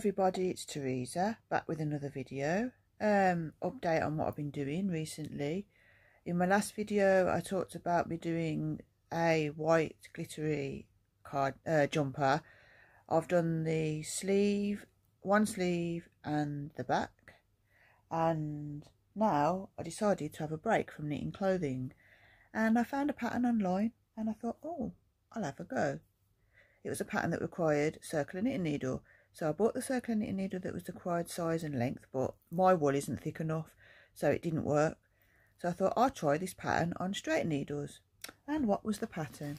everybody, it's Teresa back with another video. Update on what I've been doing recently. In my last video I talked about me doing a white glittery jumper. I've done the sleeve, one sleeve and the back, and now I decided to have a break from knitting clothing, and I found a pattern online and I thought, oh, I'll have a go. It was a pattern that required circular knitting needle. So I bought the circular knitting needle that was the required size and length, but my wool isn't thick enough, so it didn't work. So I thought I'll try this pattern on straight needles. And what was the pattern?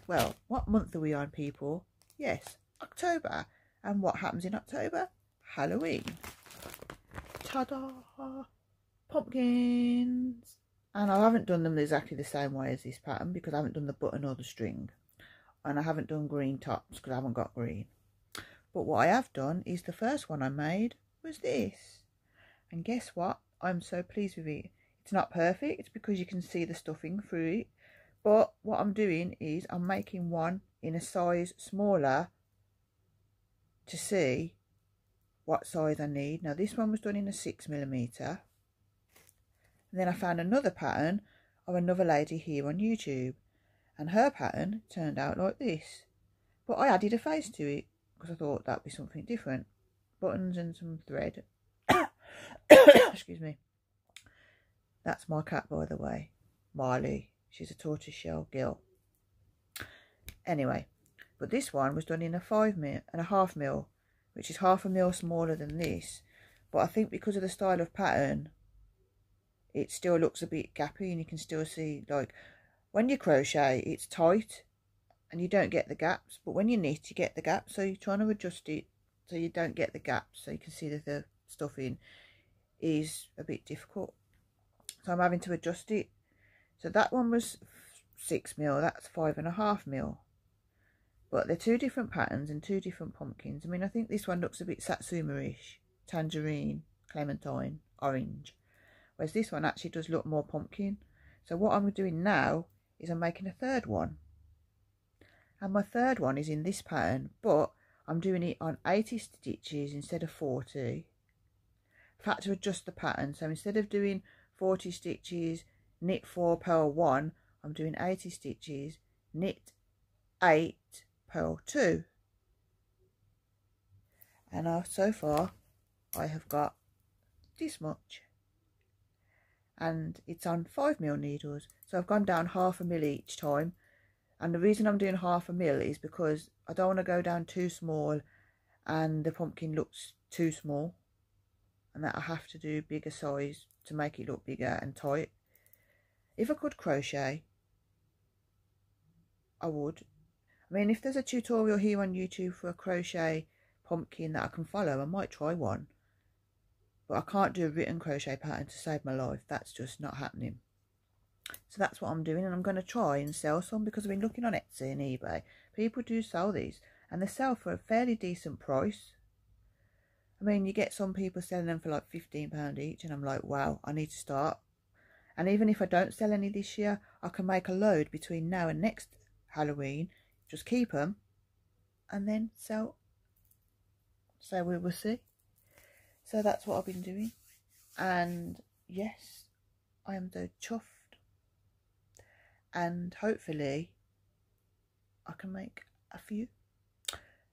Well, what month are we on, people? Yes, October. And what happens in October? Halloween. Ta-da! Pumpkins! And I haven't done them exactly the same way as this pattern because I haven't done the button or the string. And I haven't done green tops because I haven't got green. But what I have done is the first one I made was this. And guess what? I'm so pleased with it. It's not perfect because you can see the stuffing through it. But what I'm doing is I'm making one in a size smaller to see what size I need. Now this one was done in a 6mm. And then I found another pattern of another lady here on YouTube. And her pattern turned out like this. But I added a face to it because I thought that'd be something different. Buttons and some thread. Excuse me. That's my cat, by the way. Marley. She's a tortoiseshell gill. Anyway, but this one was done in a 5.5 mil, which is 0.5 mil smaller than this. But I think because of the style of pattern, it still looks a bit gappy, and you can still see, like, when you crochet, it's tight and you don't get the gaps, but when you knit, you get the gaps. So you're trying to adjust it so you don't get the gaps, so you can see that the stuffing is a bit difficult. So I'm having to adjust it. So that one was 6 mil, that's 5.5 mil. But they're two different patterns and two different pumpkins. I mean, I think this one looks a bit Satsuma-ish, tangerine, clementine, orange. Whereas this one actually does look more pumpkin. So what I'm doing now is I'm making a third one. And my third one is in this pattern, but I'm doing it on 80 stitches instead of 40. I've had to adjust the pattern, so instead of doing 40 stitches, knit 4, purl 1, I'm doing 80 stitches, knit 8, purl 2. And so far I have got this much. And it's on 5mm needles, so I've gone down 0.5 mil each time. And the reason I'm doing 0.5 mil is because I don't want to go down too small and the pumpkin looks too small, and that I have to do bigger size to make it look bigger and tight. If I could crochet, I would. I mean, if there's a tutorial here on YouTube for a crochet pumpkin that I can follow, I might try one. But I can't do a written crochet pattern to save my life. That's just not happening. So that's what I'm doing, and I'm going to try and sell some because I've been looking on Etsy and eBay. People do sell these, and they sell for a fairly decent price. I mean, you get some people selling them for like £15 each, and I'm like, wow, I need to start. And even if I don't sell any this year, I can make a load between now and next Halloween. Just keep them and then sell. So we will see. So that's what I've been doing, and yes, I am so chuffed, and hopefully I can make a few.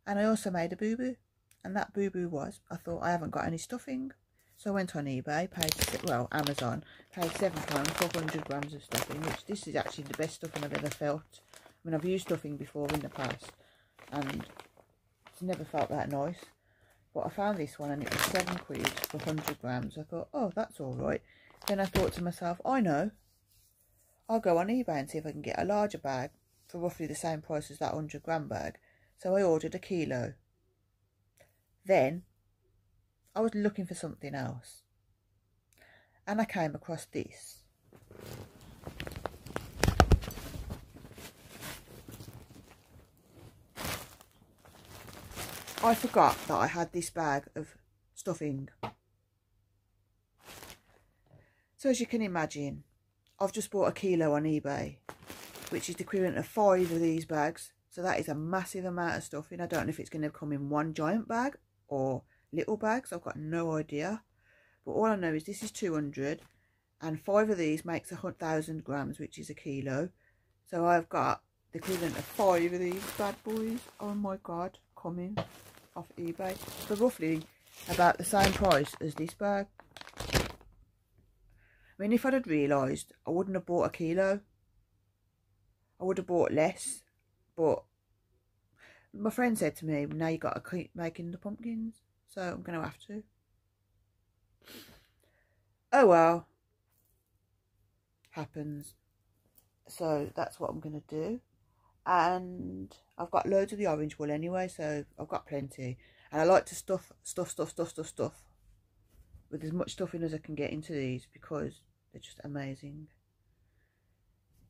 And I also made a boo-boo, and that boo-boo was, I thought I haven't got any stuffing, so I went on eBay, Amazon, paid £7 for 100 grams of stuffing, which this is actually the best stuffing I've ever felt. I mean, I've used stuffing before in the past, and it's never felt that nice. But I found this one and it was £7 for 100 grams. I thought, oh, that's all right. Then I thought to myself, I know, I'll go on eBay and see if I can get a larger bag for roughly the same price as that 100 gram bag. So I ordered a kilo. Then I was looking for something else, and I came across this. I forgot that I had this bag of stuffing. So as you can imagine, I've just bought a kilo on eBay, which is the equivalent of 5 of these bags. So that is a massive amount of stuffing. I don't know if it's going to come in one giant bag or little bags. I've got no idea. But all I know is this is 200, and 5 of these makes 1,000 grams, which is a kilo. So I've got the equivalent of 5 of these bad boys. Oh my god, coming off eBay for roughly about the same price as this bag. I mean, if I'd realised, I wouldn't have bought a kilo. I would have bought less. But my friend said to me, now you got to keep making the pumpkins. So I'm going to have to. Oh well. Happens. So that's what I'm going to do. And I've got loads of the orange wool anyway, so I've got plenty. And I like to stuff with as much stuffing as I can get into these, because they're just amazing.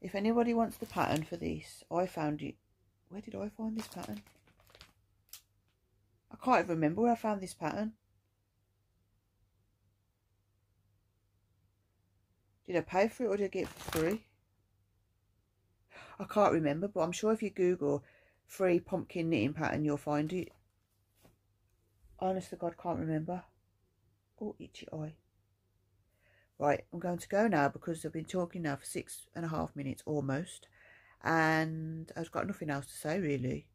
If anybody wants the pattern for this, I found it. Where did I find this pattern? I can't even remember where I found this pattern. Did I pay for it or did I get it for free? I can't remember, but I'm sure if you Google free pumpkin knitting pattern, you'll find it. Honest to God, can't remember. Oh, itchy eye. Right, I'm going to go now because I've been talking now for 6.5 minutes almost. And I've got nothing else to say really.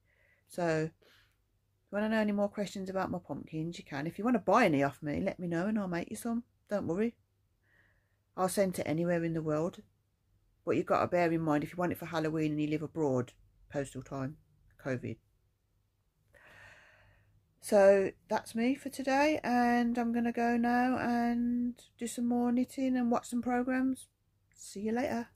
So, if you want to know any more questions about my pumpkins, you can. If you want to buy any off me, let me know and I'll make you some. Don't worry. I'll send it anywhere in the world. But you've got to bear in mind, if you want it for Halloween and you live abroad, postal time, COVID. So that's me for today, and I'm going to go now and do some more knitting and watch some programs. See you later.